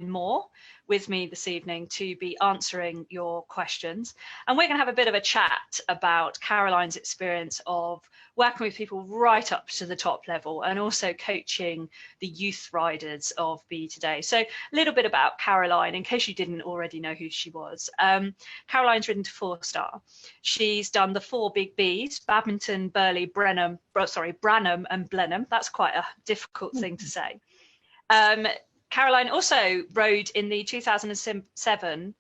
Moore with me this evening to be answering your questions. And we're going to have a bit of a chat about Caroline's experience of working with people right up to the top level and also coaching the youth riders of Be Today. So a little bit about Caroline, in case you didn't already know who she was. Caroline's ridden to 4-star. She's done the 4 big Bs, Badminton, Burghley, Branham and Blenheim. That's quite a difficult thing to say. Caroline also rode in the 2007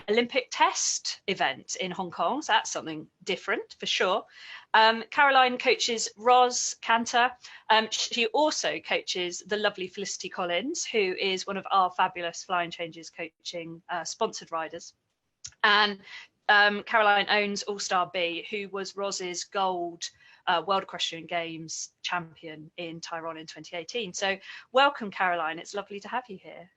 Olympic test event in Hong Kong. So that's something different for sure. Caroline coaches Ros Cantor. She also coaches the lovely Felicity Collins, who is one of our fabulous Flying Changes coaching sponsored riders. And Caroline owns All Star B, who was Ros's gold World Equestrian Games champion in Tyrone in 2018. So welcome, Caroline. It's lovely to have you here.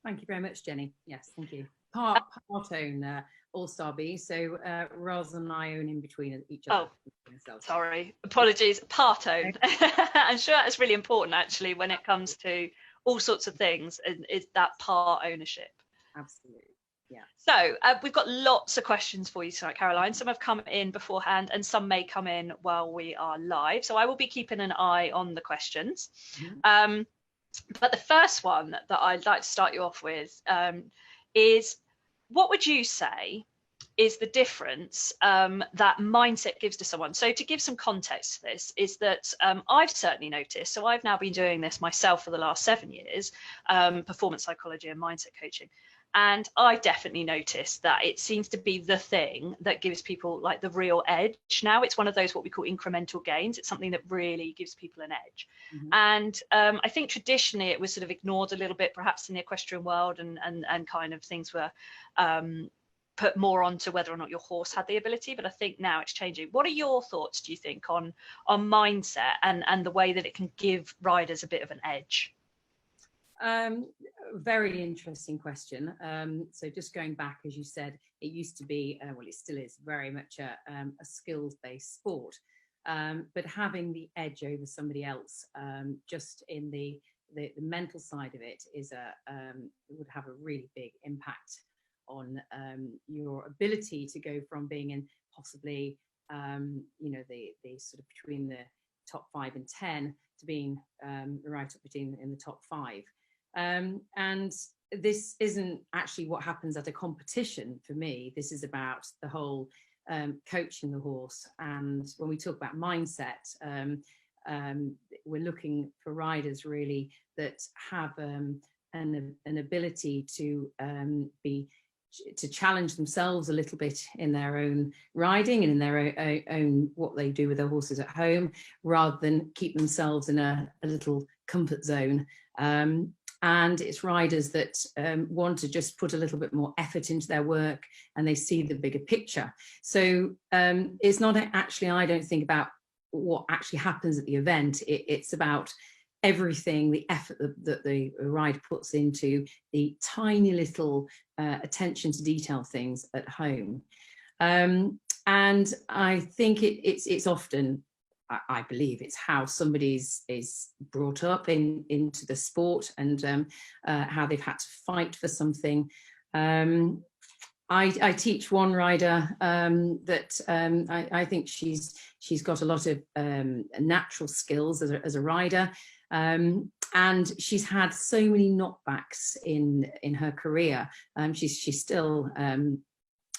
Thank you very much, Jenny. Yes, thank you. Part own All Star B, so Ros and I own in between each other. Oh, sorry, apologies. Part own. I'm sure that's really important actually when it comes to all sorts of things. Is that part ownership? Absolutely. Yeah. So we've got lots of questions for you tonight, Caroline. Some have come in beforehand and some may come in while we are live. So I will be keeping an eye on the questions. Mm-hmm. But the first one that I'd like to start you off with is, what would you say is the difference that mindset gives to someone? So to give some context to this is that I've certainly noticed, so I've now been doing this myself for the last 7 years, performance psychology and mindset coaching. And I definitely noticed that it seems to be the thing that gives people like the real edge. Now it's one of those what we call incremental gains. It's something that really gives people an edge. Mm-hmm. And I think traditionally it was sort of ignored a little bit, perhaps in the equestrian world, and kind of things were put more onto whether or not your horse had the ability. But I think now it's changing. What are your thoughts, do you think, on mindset and the way that it can give riders a bit of an edge? Very interesting question. So just going back, as you said, it used to be, well, it still is very much a skills-based sport, but having the edge over somebody else, just in the mental side of it, is would have a really big impact on your ability to go from being in possibly, the sort of between the top 5 and 10 to being right up between in the top 5. And this isn't actually what happens at a competition for me. This is about the whole coaching the horse. And when we talk about mindset, we're looking for riders really that have an ability to challenge themselves a little bit in their own riding and in their own what they do with their horses at home, rather than keep themselves in a little comfort zone. And it's riders that want to just put a little bit more effort into their work and they see the bigger picture. So it's not actually, I don't think, about what actually happens at the event. It's about everything, the effort that the rider puts into the tiny little attention to detail things at home. And I think it's often, I believe it's how somebody is brought up into the sport, and how they've had to fight for something. I teach one rider that I think she's got a lot of natural skills as a rider, and she's had so many knockbacks in her career. She's still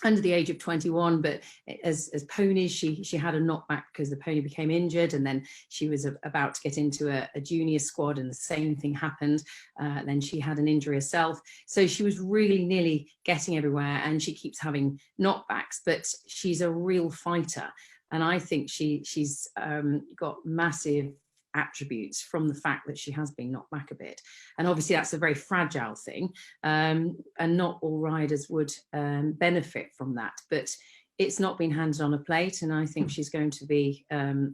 under the age of 21, but as ponies, she had a knockback because the pony became injured, and then she was about to get into a junior squad and the same thing happened. Then she had an injury herself. So she was really nearly getting everywhere, and she keeps having knockbacks, but she's a real fighter. And I think she's got massive attributes from the fact that she has been knocked back a bit, and obviously that's a very fragile thing, and not all riders would benefit from that, but it's not been handed on a plate, and I think she's going to be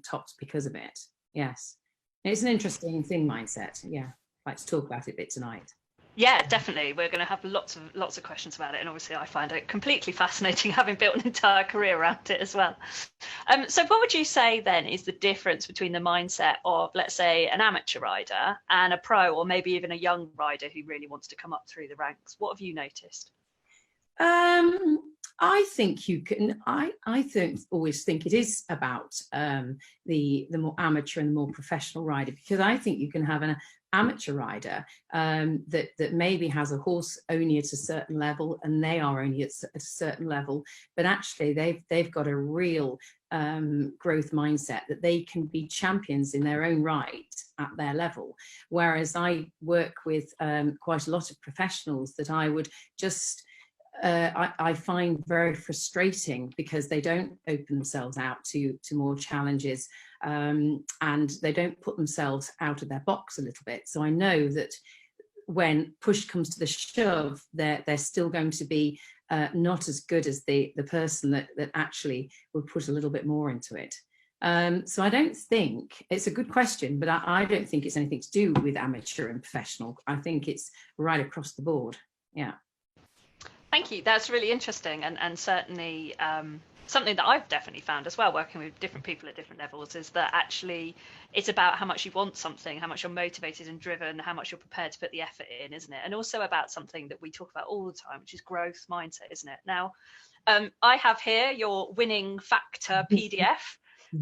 topped because of it. Yes, it's an interesting thing, mindset. Yeah, I'd like to talk about it a bit tonight. Yeah, definitely. We're going to have lots of questions about it, and obviously, I find it completely fascinating, having built an entire career around it as well. So, what would you say then is the difference between the mindset of, let's say, an amateur rider and a pro, or maybe even a young rider who really wants to come up through the ranks? What have you noticed? I think you can. Always think it is about the more amateur and the more professional rider, because I think you can have an amateur rider that maybe has a horse only at a certain level, and they are only at a certain level, but actually they've got a real growth mindset that they can be champions in their own right at their level. Whereas I work with quite a lot of professionals that I would just I find very frustrating, because they don't open themselves out to more challenges, and they don't put themselves out of their box a little bit. So I know that when push comes to the shove, they're still going to be not as good as the person that actually will put a little bit more into it. So I don't think, it's a good question, but I don't think it's anything to do with amateur and professional. I think it's right across the board. Yeah. Thank you. That's really interesting, and certainly something that I've definitely found as well, working with different people at different levels, is that actually it's about how much you want something, how much you're motivated and driven, how much you're prepared to put the effort in, isn't it? And also about something that we talk about all the time, which is growth mindset, isn't it? Now, I have here your winning factor PDF.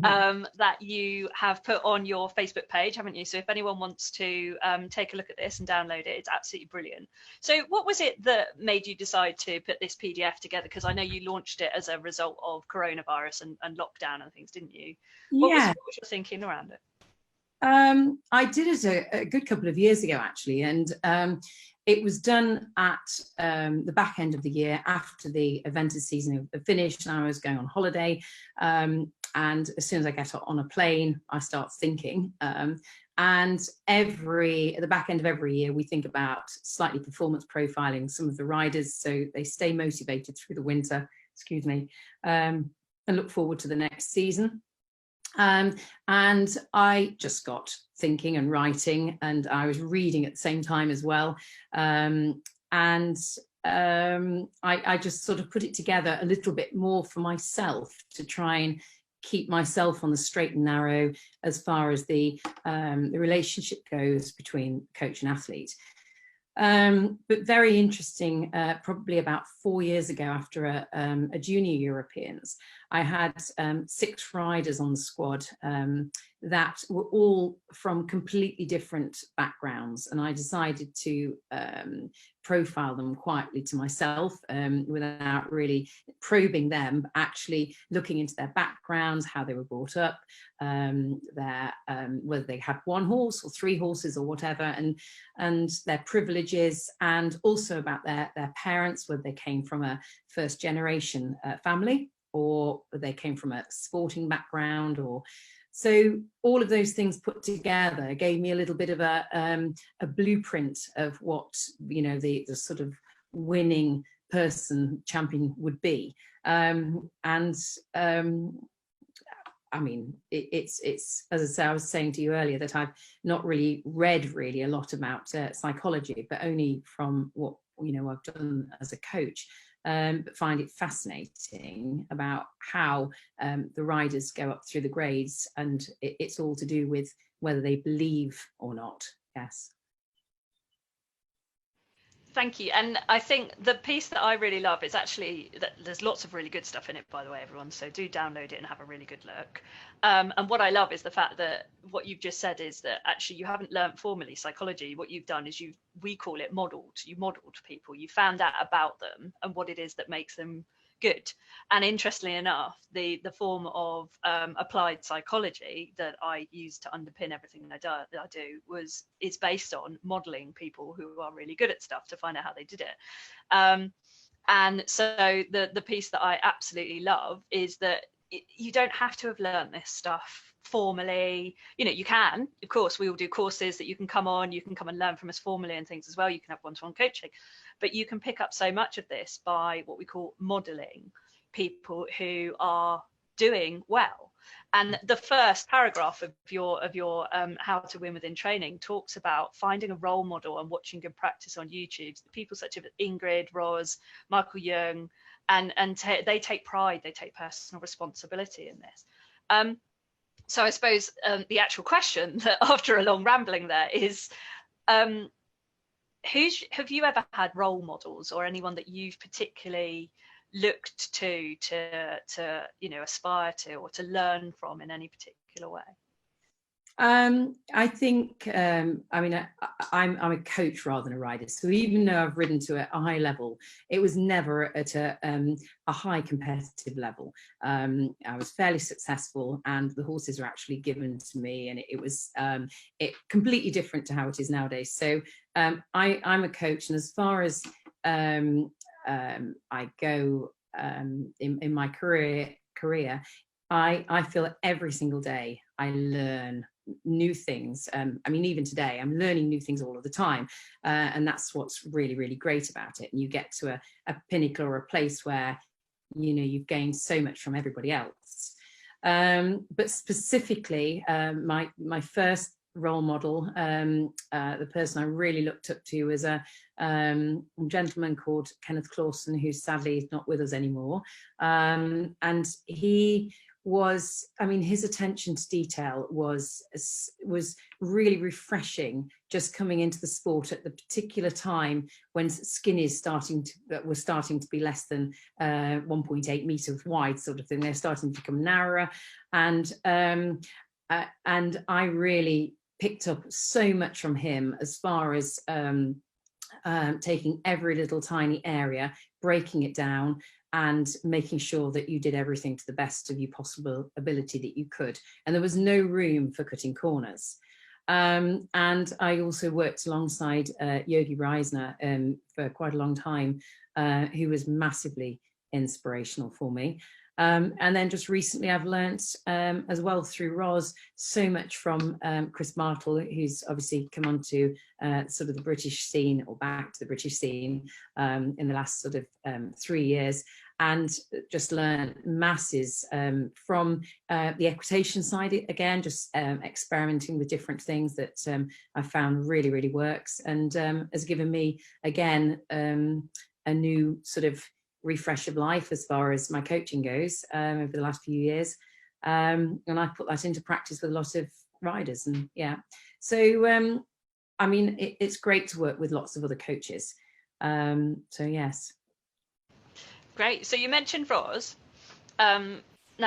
That you have put on your Facebook page, haven't you? So if anyone wants to take a look at this and download it, it's absolutely brilliant. So what was it that made you decide to put this PDF together? Because I know you launched it as a result of coronavirus and lockdown and things, didn't you? What was your thinking around it? I did it a good couple of years ago, actually, and it was done at the back end of the year, after the evented season had finished, and I was going on holiday. And as soon as I get on a plane, I start thinking. And at the back end of every year, we think about slightly performance profiling some of the riders, so they stay motivated through the winter, and look forward to the next season. And I just got thinking and writing, and I was reading at the same time as well. I just sort of put it together a little bit more for myself, to try and keep myself on the straight and narrow as far as the relationship goes between coach and athlete. But very interesting, probably about 4 years ago, after a junior Europeans, I had 6 riders on the squad that were all from completely different backgrounds, and I decided to profile them quietly to myself, without really probing them, actually looking into their backgrounds, how they were brought up, whether they had 1 horse or 3 horses or whatever, and their privileges, and also about their parents, whether they came from a first generation family, or they came from a sporting background, or so all of those things put together gave me a little bit of a blueprint of what, the sort of winning champion would be. I mean, it's as I say, I was saying to you earlier that I've not really read a lot about psychology, but only from what I've done as a coach. But find it fascinating about how the riders go up through the grades, and it's all to do with whether they believe or not. Yes. Thank you. And I think the piece that I really love is actually that there's lots of really good stuff in it, by the way, everyone. So do download it and have a really good look. And what I love is the fact that what you've just said is that actually you haven't learnt formally psychology. What you've done is we call it modeled. You modeled people. You found out about them and what it is that makes them good. And interestingly enough, the form of applied psychology that I use to underpin everything I do is based on modeling people who are really good at stuff to find out how they did it. And so the piece that I absolutely love is that you don't have to have learned this stuff formally. You can, of course, we will do courses that you can come and learn from us formally and things as well. You can have one-to-one coaching, but you can pick up so much of this by what we call modeling people who are doing well. And the first paragraph of your How to Win Within Training talks about finding a role model and watching good practice on YouTube. People such as Ingrid, Roz, Michael Young, and they take pride, they take personal responsibility in this. So I suppose the actual question that after a long rambling there is, have you ever had role models or anyone that you've particularly looked to aspire to or to learn from in any particular way? I think, I mean, I'm a coach rather than a rider. So even though I've ridden to a high level, it was never at a high competitive level. I was fairly successful and the horses were actually given to me, and it was completely different to how it is nowadays. So I'm a coach, and as far as I go in my career, I feel that every single day I learn new things. I mean, even today I'm learning new things all of the time, and that's what's really, really great about it. And you get to a pinnacle or a place where you've gained so much from everybody else. But specifically, my first role model, the person I really looked up to, was a gentleman called Kenneth Clawson, who sadly is not with us anymore. And he was, I mean, his attention to detail was really refreshing, just coming into the sport at the particular time when skinnies were starting to be less than 1.8 meters wide, sort of thing. They're starting to become narrower, and I really picked up so much from him as far as taking every little tiny area, breaking it down, and making sure that you did everything to the best of your possible ability that you could. And there was no room for cutting corners. And I also worked alongside Yogi Reisner for quite a long time, who was massively inspirational for me. And then just recently I've learnt as well through Roz so much from Chris Martle, who's obviously come onto sort of the British scene, or back to the British scene, in the last sort of 3 years, and just learn masses from the equitation side, again, just experimenting with different things that I found really, really works, and has given me, again, a new sort of refresh of life as far as my coaching goes over the last few years. And I put that into practice with a lot of riders, and yeah. So, I mean, it's great to work with lots of other coaches. So yes. Great. So you mentioned Roz. Now,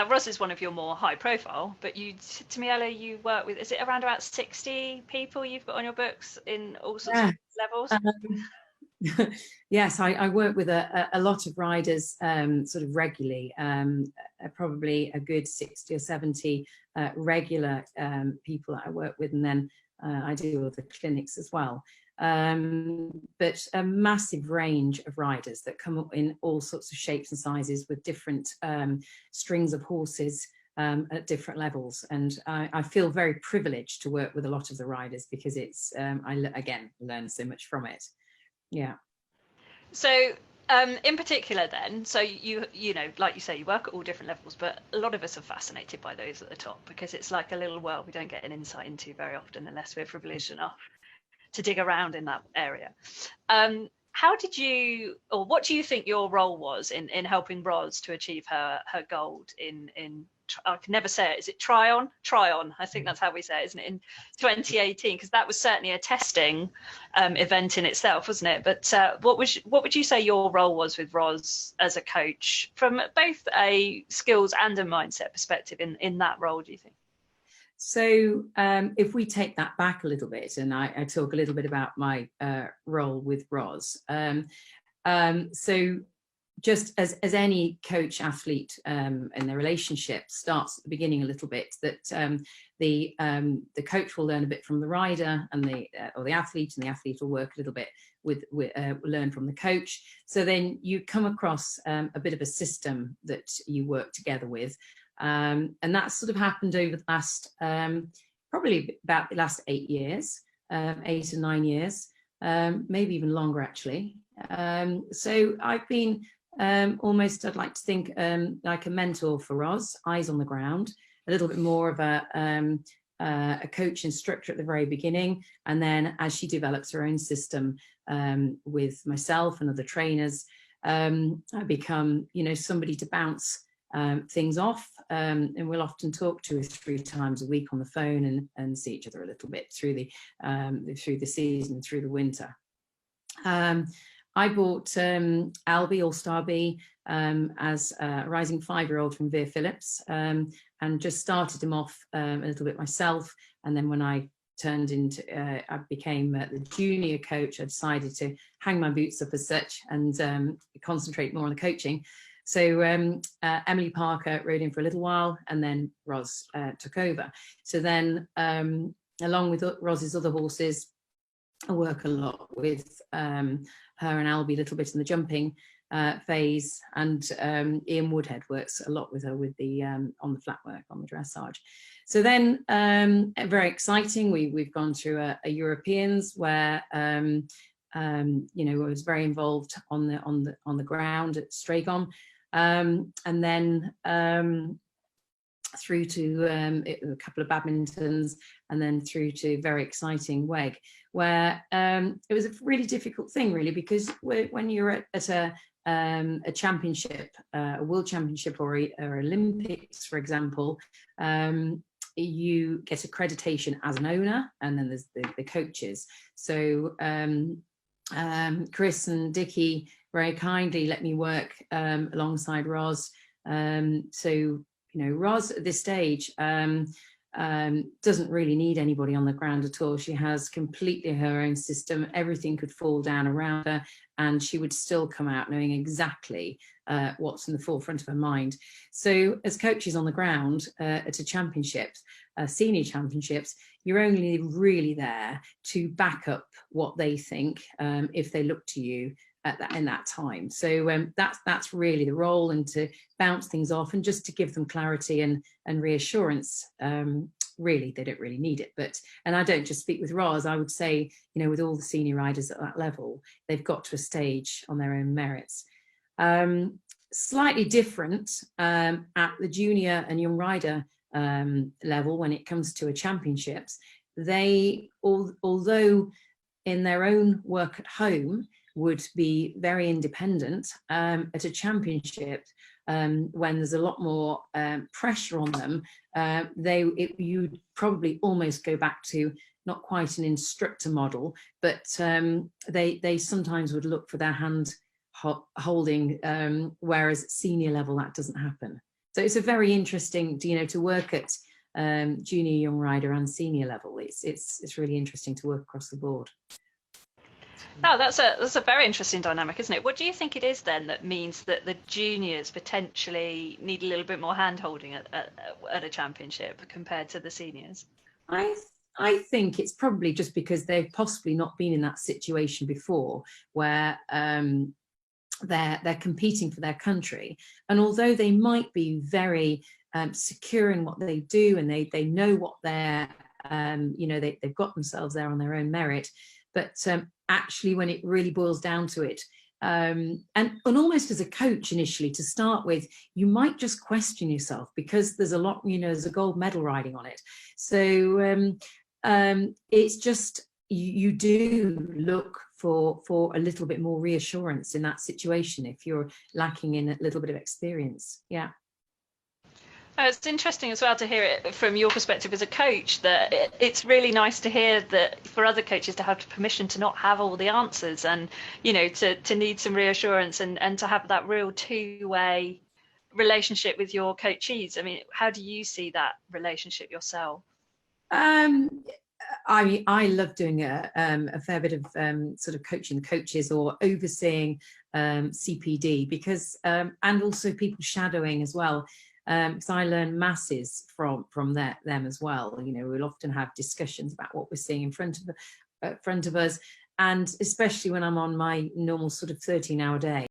Roz is one of your more high profile, but you said to me earlier you work with, is it around about 60 people you've got on your books in all sorts of levels? Yes, I work with a lot of riders sort of regularly, probably a good 60 or 70 regular people that I work with, and then I do all the clinics as well. But a massive range of riders that come up in all sorts of shapes and sizes, with different strings of horses at different levels. And I feel very privileged to work with a lot of the riders, because it's, again, learn so much from it. Yeah. So in particular then, so you know, like you say, you work at all different levels, but a lot of us are fascinated by those at the top, because it's like a little world we don't get an insight into very often unless we're privileged enough to dig around in that area. How did you, or what do you think your role was in helping Roz to achieve her gold in I can never say it, is it Tryon? I think that's how we say it, isn't it, in 2018? Because that was certainly a testing event in itself, wasn't it? But what would you say your role was with Roz as a coach, from both a skills and a mindset perspective in that role, do you think? So if we take that back a little bit, and I talk a little bit about my role with Roz. So just as any coach athlete and their relationship starts at the beginning a little bit, that the coach will learn a bit from the rider, and the athlete, and the athlete will work a little bit with learn from the coach. So then you come across a bit of a system that you work together with. And that sort of happened over the last, probably about the last 8 years, 8 or 9 years, maybe even longer actually. So I've been almost, I'd like to think, like a mentor for Roz, eyes on the ground, a little bit more of a coach instructor at the very beginning, and then as she develops her own system with myself and other trainers, I become, you know, somebody to bounce things off, and we'll often talk 2 or 3 times a week on the phone and see each other a little bit through the season, through the winter. I bought Albie, All-Star B, as a rising 5-year-old from Veer Phillips, and just started him off a little bit myself. And then when I turned into, I became the junior coach, I decided to hang my boots up as such and concentrate more on the coaching. So Emily Parker rode in for a little while, and then Ros took over. So then along with Ros's other horses, I work a lot with her and Albie a little bit in the jumping phase, and Ian Woodhead works a lot with her with the on the flat work, on the dressage. So then very exciting, we've gone through a Europeans where you know, I was very involved on the ground at Stragon, and then through to a couple of badmintons, and then through to very exciting WEG, where it was a really difficult thing, really, because when you're at a championship, a world championship or Olympics, for example, you get accreditation as an owner, and then there's the coaches. So Chris and Dickie very kindly let me work alongside Ros. So, you know, Ros at this stage doesn't really need anybody on the ground at all. She has completely her own system. Everything could fall down around her, and she would still come out knowing exactly what's in the forefront of her mind. So as coaches on the ground at a championships, senior championships, you're only really there to back up what they think if they look to you in that time. So that's really the role, and to bounce things off and just to give them clarity and reassurance. Really, they don't really need it, and I don't just speak with Ros, I would say, you know, with all the senior riders at that level, they've got to a stage on their own merits. Slightly different at the junior and young rider level when it comes to a championships. They, although in their own work at home, would be very independent, at a championship, when there's a lot more pressure on them, you'd probably almost go back to not quite an instructor model, but they sometimes would look for their hand holding, whereas at senior level that doesn't happen. So it's a very interesting, you know, to work at junior, young rider and senior level. It's really interesting to work across the board. No, that's a very interesting dynamic, isn't it? What do you think it is then that means that the juniors potentially need a little bit more hand-holding at a championship compared to the seniors? I think it's probably just because they've possibly not been in that situation before, where they're competing for their country, and although they might be very secure in what they do, and they know what they're you know, they've got themselves there on their own merit, but actually when it really boils down to it, and almost as a coach initially to start with, you might just question yourself, because there's a lot, you know, there's a gold medal riding on it. So it's just, you do look for a little bit more reassurance in that situation if you're lacking in a little bit of experience. Yeah. It's interesting as well to hear it from your perspective as a coach, that it's really nice to hear that for other coaches to have permission to not have all the answers, and, you know, to need some reassurance and to have that real two-way relationship with your coachees. I mean, how do you see that relationship yourself? I love doing a fair bit of sort of coaching the coaches or overseeing CPD, because and also people shadowing as well. Because I learn masses from them as well. You know, we'll often have discussions about what we're seeing in front of us, and especially when I'm on my normal sort of 13-hour day,